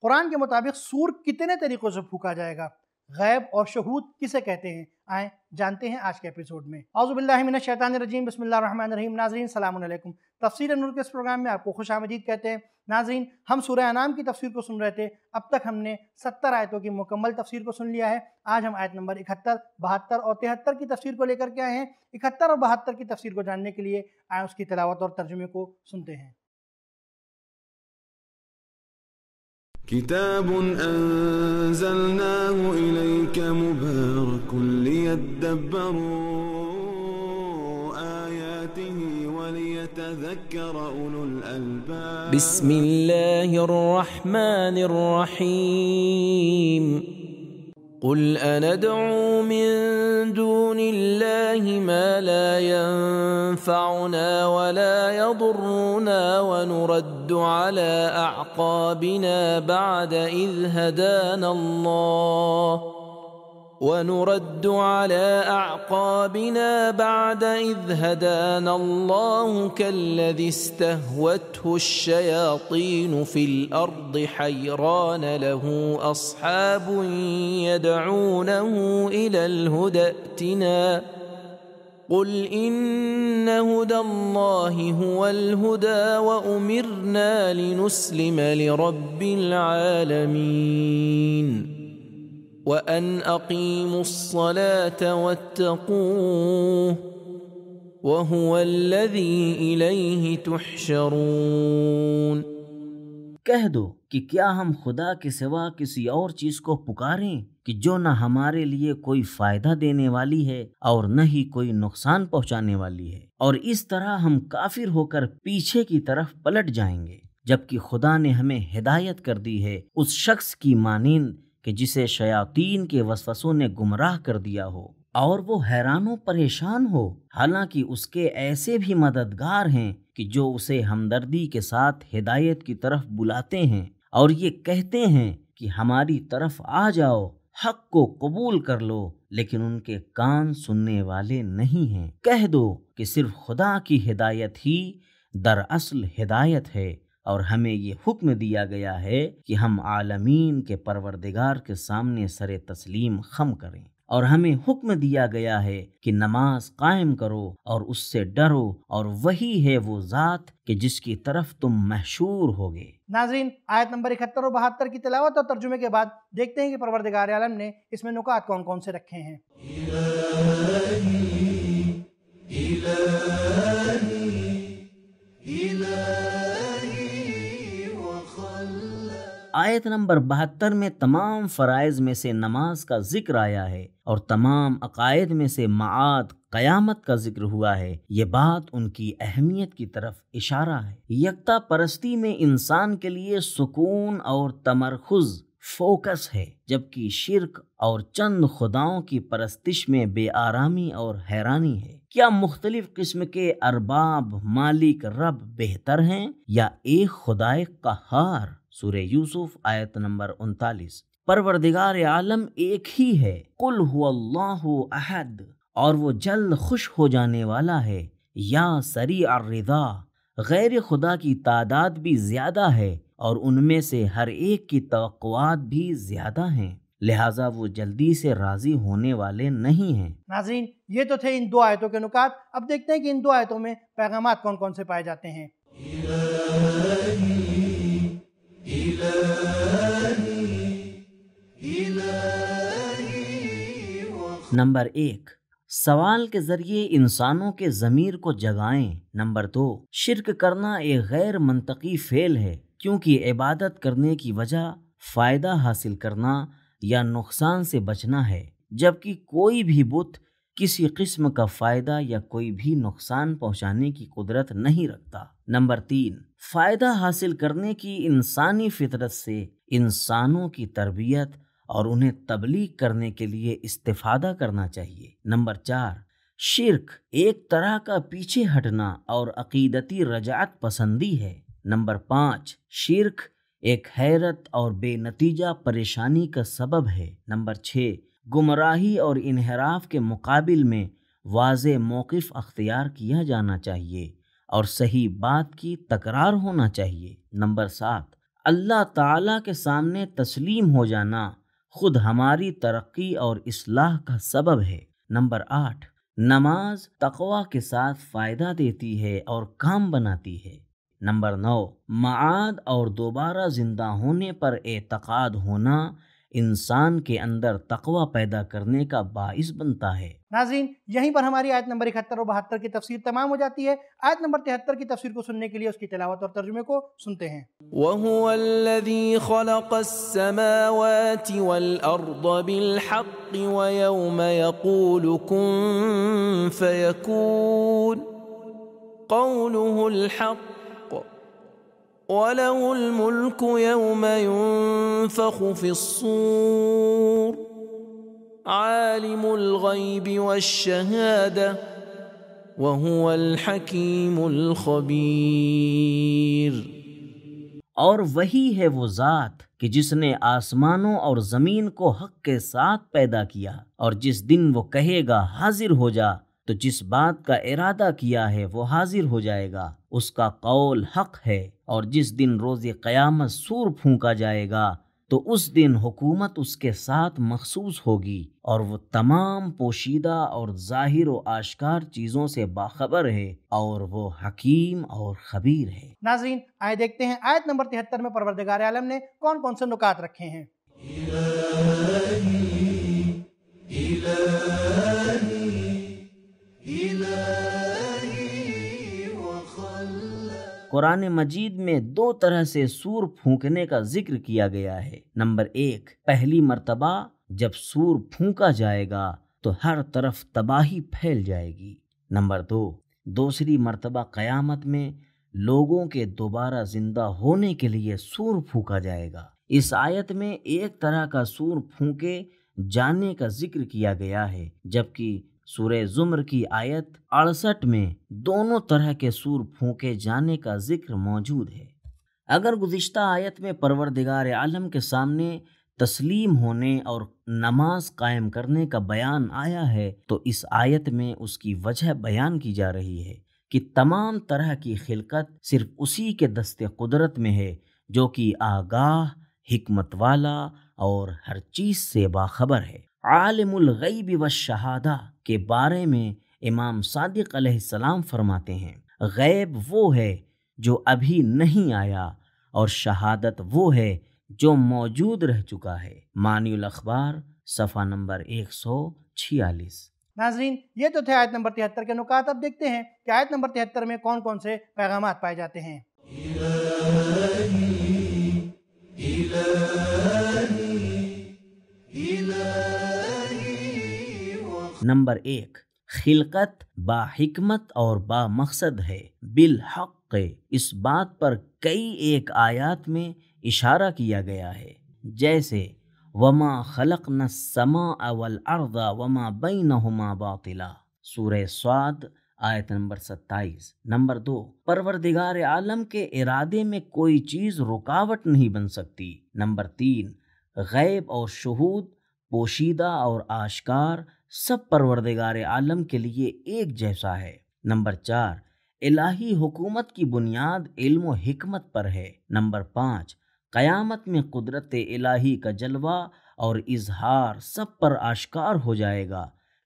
قرآن کے مطابق سور کتنے طریقوں سے پھونکا جائے گا؟ غیب اور شہود کسے کہتے ہیں؟ آئیں جانتے ہیں آج کے ایپیسوڈ میں۔ اعوذ باللہ من الشیطان الرجیم، بسم اللہ الرحمن الرحیم۔ ناظرین السلام علیکم، تفسیر نور کے اس پروگرام میں آپ کو خوش آمدید کہتے ہیں۔ ناظرین، ہم سورہ انعام کی تفسیر کو سن رہے تھے۔ اب تک ہم نے 70 آیتوں کی مکمل تفسیر کو سن لیا ہے۔ آج ہم آیت نمبر 71، 72 اور 73 کی تفسیر کو لے کر کے آئے ہیں۔ 71 اور 72 کی تفسیر کو جاننے کے لیے آئیں اس کی تلاوت اور ترجمے کو سنتے ہیں۔ كتاب أنزلناه إليك مبارك ليدبروا آياته وليتذكر أولو الألباب بسم الله الرحمن الرحيم قل أندعو من دون الله ما لا ينفعنا ولا يضرنا ونرد على أعقابنا بعد إذ هدانا الله كالذي استهوته الشياطين في الأرض حيران له أصحاب يدعونه إلى الهدى ائتنا قل إن هدى الله هو الهدى وأمرنا لنسلم لرب العالمين وأن أقيموا الصلاة واتقوه وهو الذي إليه تحشرون۔ کہہ دو کہ کیا ہم خدا کے سوا کسی اور چیز کو پکاریں کہ جو نہ ہمارے لیے کوئی فائدہ دینے والی ہے اور نہ ہی کوئی نقصان پہنچانے والی ہے، اور اس طرح ہم کافر ہو کر پیچھے کی طرف پلٹ جائیں گے، جبکہ خدا نے ہمیں ہدایت کر دی ہے اس شخص کی مانند کہ جسے شیاطین کے وسوسوں نے گمراہ کر دیا ہو اور وہ حیران و پریشان ہو، حالانکہ اس کے ایسے بھی مددگار ہیں کہ جو اسے ہمدردی کے ساتھ ہدایت کی طرف بلاتے ہیں اور یہ کہتے ہیں کہ ہماری طرف آ جاؤ، حق کو قبول کر لو، لیکن ان کے کان سننے والے نہیں ہیں۔ کہہ دو کہ صرف خدا کی ہدایت ہی دراصل ہدایت ہے، اور ہمیں یہ حکم دیا گیا ہے کہ ہم عالمین کے پروردگار کے سامنے سر تسلیم خم کریں، اور ہمیں حکم دیا گیا ہے کہ نماز قائم کرو اور اس سے ڈرو، اور وہی ہے وہ ذات کہ جس کی طرف تم محشور ہوگے۔ ناظرین، آیت نمبر 71 اور 72 کی تلاوت اور ترجمے کے بعد دیکھتے ہیں کہ پروردگار عالم نے اس میں نکات کون کون سے رکھے ہیں۔ آیت نمبر 72 میں تمام فرائض میں سے نماز کا ذکر آیا ہے اور تمام عقائد میں سے معاد قیامت کا ذکر ہوا ہے۔ یہ بات ان کی اہمیت کی طرف اشارہ ہے۔ یکتا پرستی میں انسان کے لیے سکون اور تمرکز فوکس ہے، جبکہ شرک اور چند خداؤں کی پرستش میں بے آرامی اور حیرانی ہے۔ کیا مختلف قسم کے ارباب مالک رب بہتر ہیں یا ایک خدائے قہار؟ سورہ یوسف آیت نمبر 39۔ پروردگار عالم ایک ہی ہے، قل هو اللہ احد، اور وہ جلد خوش ہو جانے والا ہے، یا سریع الرضا۔ غیر خدا کی تعداد بھی زیادہ ہے اور ان میں سے ہر ایک کی توقعات بھی زیادہ ہیں، لہٰذا وہ جلدی سے راضی ہونے والے نہیں ہیں۔ ناظرین، یہ تو تھے ان دو آیتوں کے نکات۔ اب دیکھتے ہیں کہ ان دو آیتوں میں پیغامات کون کون سے پائے جاتے ہیں۔ نمبر 1، سوال کے ذریعے انسانوں کے ضمیر کو جگائیں۔ نمبر 2، شرک کرنا ایک غیر منطقی فعل ہے، کیونکہ عبادت کرنے کی وجہ فائدہ حاصل کرنا یا نقصان سے بچنا ہے، جبکہ کوئی بھی بت کسی قسم کا فائدہ یا کوئی بھی نقصان پہنچانے کی قدرت نہیں رکھتا۔ نمبر 3، فائدہ حاصل کرنے کی انسانی فطرت سے انسانوں کی تربیت اور انہیں تبلیغ کرنے کے لیے استفادہ کرنا چاہیے۔ نمبر 4، شرک ایک طرح کا پیچھے ہٹنا اور عقیدتی رجعت پسندی ہے۔ نمبر 5، شرک ایک حیرت اور بے نتیجہ پریشانی کا سبب ہے۔ نمبر 6، گمراہی اور انحراف کے مقابل میں واضح موقف اختیار کیا جانا چاہیے اور صحیح بات کی تکرار ہونا چاہیے۔ نمبر 7، اللہ تعالیٰ کے سامنے تسلیم ہو جانا خود ہماری ترقی اور اصلاح کا سبب ہے۔ نمبر 8، نماز تقوی کے ساتھ فائدہ دیتی ہے اور کام بناتی ہے۔ نمبر 9، معاد اور دوبارہ زندہ ہونے پر اعتقاد ہونا انسان کے اندر تقوی پیدا کرنے کا باعث بنتا ہے۔ ناظرین، یہیں پر ہماری آیت نمبر 71 و 72 کی تفسیر تمام ہو جاتی ہے۔ آیت نمبر 73 کی تفسیر کو سننے کے لیے اس کی تلاوت اور ترجمے کو سنتے ہیں۔ وَهُوَ الَّذِي خَلَقَ السَّمَاوَاتِ وَالْأَرْضَ بِالْحَقِّ وَيَوْمَ يَقُولُ كُن فَيَكُونُ قَوْلُهُ الْحَقُّ وَلَهُ الْمُلْكُ يَوْمَ يُنفَخُ فِي الصُّورِ عَالِمُ الْغَيْبِ وَالشَّهَادَةِ وَهُوَ الْحَكِيمُ الْخَبِيرُ۔ اور وہی ہے وہ ذات کہ جس نے آسمانوں اور زمین کو حق کے ساتھ پیدا کیا، اور جس دن وہ کہے گا حاضر ہو جا، تو جس بات کا ارادہ کیا ہے وہ حاضر ہو جائے گا، اس کا قول حق ہے۔ اور جس دن روز قیامت سور پھونکا جائے گا تو اس دن حکومت اس کے ساتھ مخصوص ہوگی، اور وہ تمام پوشیدہ اور ظاہر و آشکار چیزوں سے باخبر ہے، اور وہ حکیم اور خبیر ہے۔ ناظرین، آئے دیکھتے ہیں آیت نمبر 73 میں پروردگار عالم نے کون کون سے نکات رکھے ہیں۔ قرآن مجید میں 2 طرح سے سور پھونکنے کا ذکر کیا گیا ہے۔ نمبر 1، پہلی مرتبہ جب سور پھونکا جائے گا تو ہر طرف تباہی پھیل جائے گی۔ نمبر 2، دوسری مرتبہ قیامت میں لوگوں کے دوبارہ زندہ ہونے کے لیے سور پھونکا جائے گا۔ اس آیت میں ایک طرح کا سور پھونکے جانے کا ذکر کیا گیا ہے، جبکہ سورہ زمر کی آیت 68 میں دونوں طرح کے سور پھونکے جانے کا ذکر موجود ہے۔ اگر گزشتہ آیت میں پروردگار عالم کے سامنے تسلیم ہونے اور نماز قائم کرنے کا بیان آیا ہے، تو اس آیت میں اس کی وجہ بیان کی جا رہی ہے کہ تمام طرح کی خلقت صرف اسی کے دست قدرت میں ہے، جو کہ آگاہ، حکمت والا اور ہر چیز سے باخبر ہے۔ عالم الغیب والشہادہ کے بارے میں امام صادق علیہ السلام فرماتے ہیں، غیب وہ ہے جو ابھی نہیں آیا، اور شہادت وہ ہے جو موجود رہ چکا ہے۔ معنی الاخبار صفحہ نمبر 146۔ ناظرین، یہ تو تھے آیت نمبر 73 کے نکات۔ اب دیکھتے ہیں کہ آیت نمبر 73 میں کون کون سے پیغامات پائے جاتے ہیں۔ نمبر 1، خلقت با حکمت اور با مقصد ہے، بالحق۔ اس بات پر کئی ایک آیات میں اشارہ کیا گیا ہے، جیسے وما خلقنا السماء والارض وما بینہما باطلا، سورہ صاد آیت نمبر 27۔ نمبر 2، پروردگار عالم کے ارادے میں کوئی چیز رکاوٹ نہیں بن سکتی۔ نمبر 3، غیب اور شہود، پوشیدہ اور آشکار، سب پروردگار عالم کے لیے ایک جیسا ہے۔ نمبر 4، الہی حکومت کی بنیاد علم و حکمت پر ہے۔ نمبر 5، قیامت میں قدرت الہی کا جلوہ اور اظہار سب پر آشکار ہو جائے گا،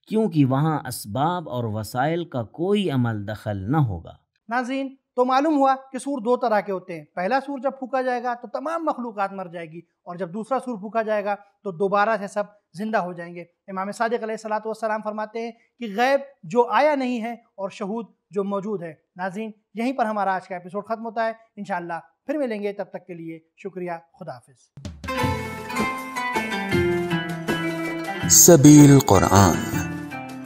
کیونکہ وہاں اسباب اور وسائل کا کوئی عمل دخل نہ ہوگا۔ ناظرین، تو معلوم ہوا کہ سور 2 طرح کے ہوتے ہیں۔ پہلا سور جب پھونکا جائے گا تو تمام مخلوقات مر جائے گی، اور جب دوسرا سور پھونکا جائے گا تو دوبارہ سے سب زندہ ہو جائیں گے۔ امام صادق علیہ السلام فرماتے ہیں کہ غیب جو آیا نہیں ہے اور شہود جو موجود ہے۔ ناظرین، یہیں پر ہمارا آج کا ایپیسوڈ ختم ہوتا ہے۔ انشاءاللہ پھر ملیں گے، تب تک کے لیے شکریہ، خدا حافظ۔ سبیل قرآن،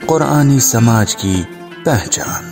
قرآنی سماج کی پہچان۔